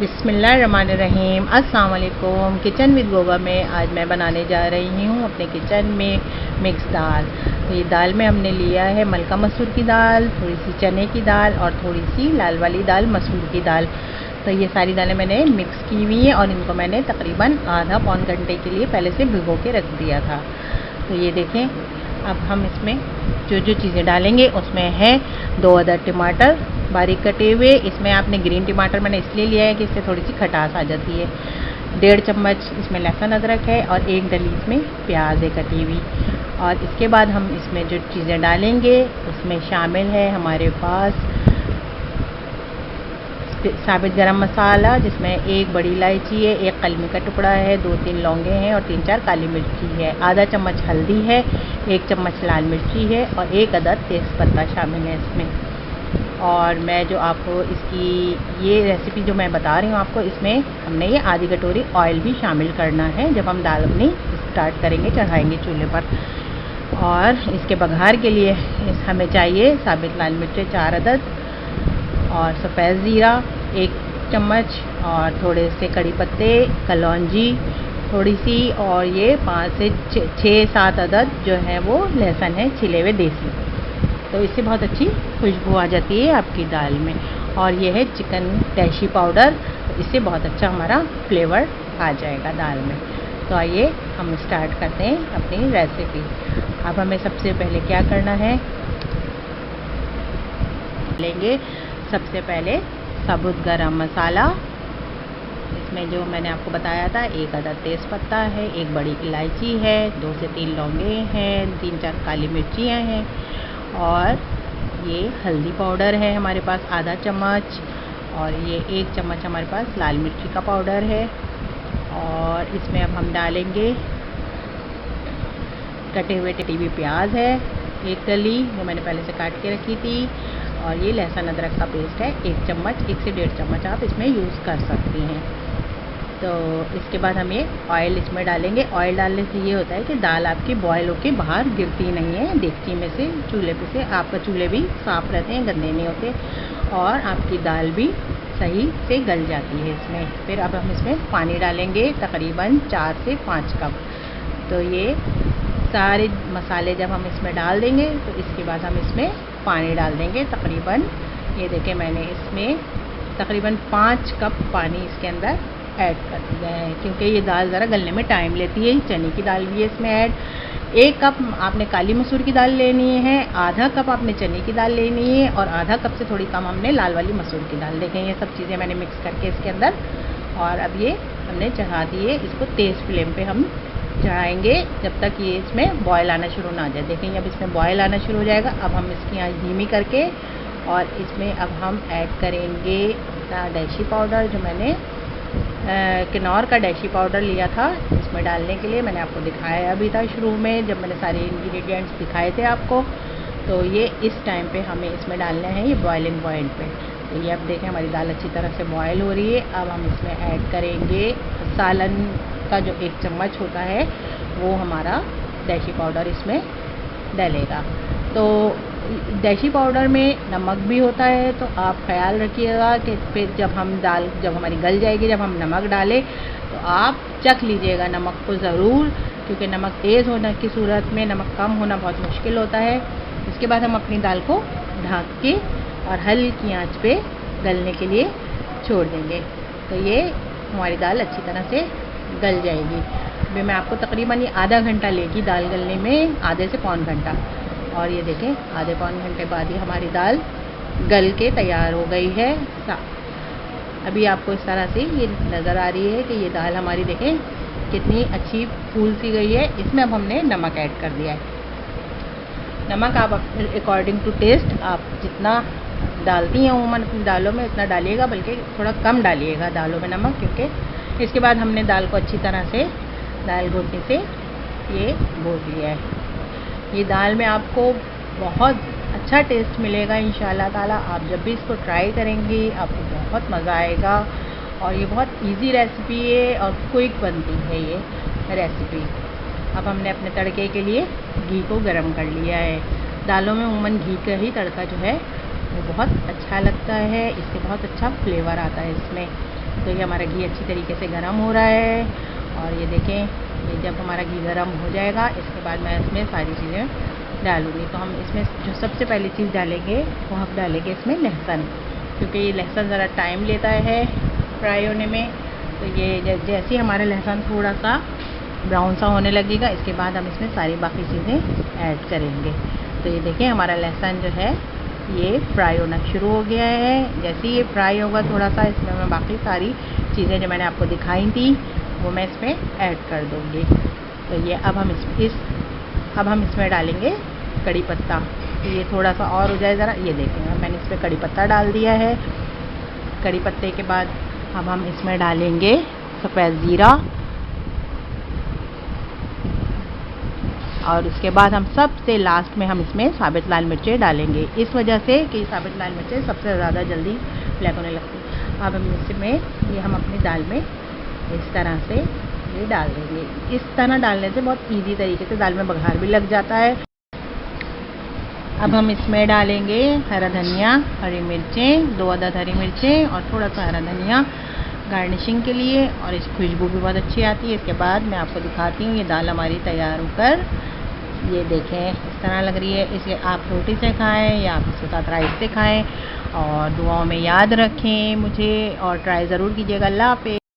बिस्मिल्लाहिर्रहमानिर्रहीम। अस्सलाम वालेकुम। किचन विद गोगा में आज मैं बनाने जा रही हूँ अपने किचन में मिक्स दाल। तो ये दाल में हमने लिया है मलका मसूर की दाल, थोड़ी सी चने की दाल और थोड़ी सी लाल वाली दाल मसूर की दाल। तो ये सारी दालें मैंने मिक्स की हुई हैं और इनको मैंने तकरीबन आधा पौन घंटे के लिए पहले से भिगो के रख दिया था। तो ये देखें, अब हम इसमें जो जो चीज़ें डालेंगे उसमें है 2 अदद टमाटर बारीक कटे हुए। इसमें आपने ग्रीन टमाटर मैंने इसलिए लिया है कि इससे थोड़ी सी खटास आ जाती है। 1.5 चम्मच इसमें लहसुन अदरक है और 1 डली इसमें प्याज है कटी हुई। और इसके बाद हम इसमें जो चीज़ें डालेंगे उसमें शामिल है हमारे पास साबित गरम मसाला, जिसमें 1 बड़ी इलायची है, 1 कलमी का टुकड़ा है, 2-3 लौंगे हैं और 3-4 काली मिर्ची है। आधा चम्मच हल्दी है, 1 चम्मच लाल मिर्ची है और 1 अदद तेज़पत्ता शामिल है इसमें। और मैं जो आपको इसकी ये रेसिपी जो मैं बता रही हूँ आपको, इसमें हमने ये आधी कटोरी ऑयल भी शामिल करना है जब हम दाल अपनी स्टार्ट करेंगे, चढ़ाएंगे चूल्हे पर। और इसके बघार के लिए हमें चाहिए साबित लाल मिर्चें 4 अदद और सफ़ेद ज़ीरा 1 चम्मच और थोड़े से कड़ी पत्ते, कलौंजी थोड़ी सी और ये 5 से 6-7 अदद जो है वो लहसुन है छिले हुए देसी। तो इससे बहुत अच्छी खुशबू आ जाती है आपकी दाल में। और ये है चिकन डैशी पाउडर, तो इससे बहुत अच्छा हमारा फ्लेवर आ जाएगा दाल में। तो आइए हम स्टार्ट करते हैं अपनी रेसिपी। अब हमें सबसे पहले क्या करना है, लेंगे सबसे पहले साबुत गरम मसाला। इसमें जो मैंने आपको बताया था 1 अदद तेज़पत्ता है, 1 बड़ी इलायची है, 2 से 3 लौंगे हैं, 3-4 काली मिर्चियाँ हैं और ये हल्दी पाउडर है हमारे पास आधा चम्मच और ये 1 चम्मच हमारे पास लाल मिर्ची का पाउडर है। और इसमें अब हम डालेंगे कटे हुए प्याज है 1 कली, वो मैंने पहले से काट के रखी थी। और ये लहसुन अदरक का पेस्ट है 1 चम्मच, 1 से 1.5 चम्मच आप इसमें यूज़ कर सकती हैं। तो इसके बाद हम ये ऑयल इसमें डालेंगे। ऑयल डालने से ये होता है कि दाल आपकी बॉयल होके बाहर गिरती नहीं है डेगची में से, चूल्हे पे से। आपका चूल्हे भी साफ़ रहते हैं, गंदे नहीं होते और आपकी दाल भी सही से गल जाती है इसमें। फिर अब हम इसमें पानी डालेंगे तकरीबन 4 से 5 कप। तो ये सारे मसाले जब हम इसमें डाल देंगे तो इसके बाद हम इसमें पानी डाल देंगे तकरीबन, ये देखें मैंने इसमें तकरीबन 5 कप पानी इसके अंदर ऐड कर दिया है, क्योंकि ये दाल ज़रा गलने में टाइम लेती है। चने की दाल भी है इसमें ऐड। 1 कप आपने काली मसूर की दाल लेनी है, आधा कप आपने चने की दाल लेनी है और आधा कप से थोड़ी कम हमने लाल वाली मसूर की दाल। देखें ये सब चीज़ें मैंने मिक्स करके इसके अंदर, और अब ये हमने चढ़ा दी है। इसको तेज़ फ्लेम पे हम चढ़ाएंगे जब तक ये इसमें बॉयल आना शुरू ना आ जाए। देखें अब इसमें बॉयल आना शुरू हो जाएगा। अब हम इसकी आंच धीमी करके और इसमें अब हम ऐड करेंगे डैशी पाउडर, जो मैंने किन्नौर का डैशी पाउडर लिया था इसमें डालने के लिए। मैंने आपको दिखाया भी था शुरू में जब मैंने सारे इंग्रेडिएंट्स दिखाए थे आपको। तो ये इस टाइम पे हमें इसमें डालना है, ये बॉयलिंग पॉइंट पे। तो ये अब देखें हमारी दाल अच्छी तरह से बॉयल हो रही है। अब हम इसमें ऐड करेंगे सालन का जो 1 चम्मच होता है वो हमारा डैशी पाउडर इसमें डलेगा। तो डैशी पाउडर में नमक भी होता है, तो आप ख्याल रखिएगा कि फिर जब हमारी गल जाएगी, जब हम नमक डालें तो आप चख लीजिएगा नमक को ज़रूर, क्योंकि नमक तेज़ होने की सूरत में नमक कम होना बहुत मुश्किल होता है। इसके बाद हम अपनी दाल को ढक के और हल्की आंच पे गलने के लिए छोड़ देंगे। तो ये हमारी दाल अच्छी तरह से गल जाएगी। अभी मैं आपको तकरीबन ये आधा घंटा लेगी दाल गलने में, आधे से पौन घंटा। और ये देखें आधे पौन घंटे बाद ही हमारी दाल गल के तैयार हो गई है। अभी आपको इस तरह से ये नज़र आ रही है कि ये दाल हमारी देखें कितनी अच्छी फूल सी गई है। इसमें अब हमने नमक ऐड कर दिया है। नमक आप अकॉर्डिंग टू टेस्ट आप जितना डालती हैं उमूमन अपनी दालों में उतना डालिएगा, बल्कि थोड़ा कम डालिएगा दालों में नमक, क्योंकि इसके बाद हमने दाल को अच्छी तरह से दाल घोटनी से ये घोट लिया है। ये दाल में आपको बहुत अच्छा टेस्ट मिलेगा इंशाल्लाह ताला। आप जब भी इसको ट्राई करेंगी आपको बहुत मज़ा आएगा। और ये बहुत इजी रेसिपी है और क्विक बनती है ये रेसिपी। अब हमने अपने तड़के के लिए घी को गरम कर लिया है। दालों में उमूमन घी का ही तड़का जो है वो बहुत अच्छा लगता है, इससे बहुत अच्छा फ्लेवर आता है इसमें। तो ये हमारा घी अच्छी तरीके से गर्म हो रहा है। और ये देखें, ये जब हमारा घी गर्म हो जाएगा इसके बाद मैं इसमें सारी चीज़ें डालूँगी। तो हम इसमें जो सबसे पहली चीज़ डालेंगे वो हम डालेंगे इसमें लहसुन, क्योंकि ये लहसुन ज़रा टाइम लेता है फ्राई होने में। तो ये जैसे ही हमारा लहसुन थोड़ा सा ब्राउन सा होने लगेगा इसके बाद हम इसमें सारी बाकी चीज़ें ऐड करेंगे। तो ये देखें, हमारा लहसुन जो है ये फ्राई होना शुरू हो गया है। जैसे ही ये फ्राई होगा थोड़ा सा, इसमें मैं बाकी सारी चीज़ें जो मैंने आपको दिखाई थी वो मैं इसमें ऐड कर दूँगी। तो ये अब हम इसमें डालेंगे कड़ी पत्ता। तो ये थोड़ा सा और हो जाए ज़रा, ये देखें मैंने इसमें कड़ी पत्ता डाल दिया है। कड़ी पत्ते के बाद अब हम इसमें डालेंगे सफ़ेद ज़ीरा, और उसके बाद हम सबसे लास्ट में हम इसमें साबित लाल मिर्चें डालेंगे, इस वजह से कि साबित लाल मिर्चें सबसे ज़्यादा जल्दी ब्लैक होने लगती हैं। अब हम इसमें ये हम अपनी दाल में इस तरह से ये डाल देंगे। इस तरह डालने से बहुत इजी तरीके से दाल में बघार भी लग जाता है। अब हम इसमें डालेंगे हरा धनिया, हरी मिर्चें, 2 अदद हरी मिर्चें और थोड़ा सा हरा धनिया गार्निशिंग के लिए, और इस खुशबू भी बहुत अच्छी आती है। इसके बाद मैं आपको दिखाती हूँ ये दाल हमारी तैयार होकर, ये देखें इस तरह लग रही है। इसे आप रोटी से खाएं या आप इसके साथ राइस से खाएं, और दुआओं में याद रखें मुझे और ट्राई ज़रूर कीजिएगा। अल्लाह हाफ़िज़।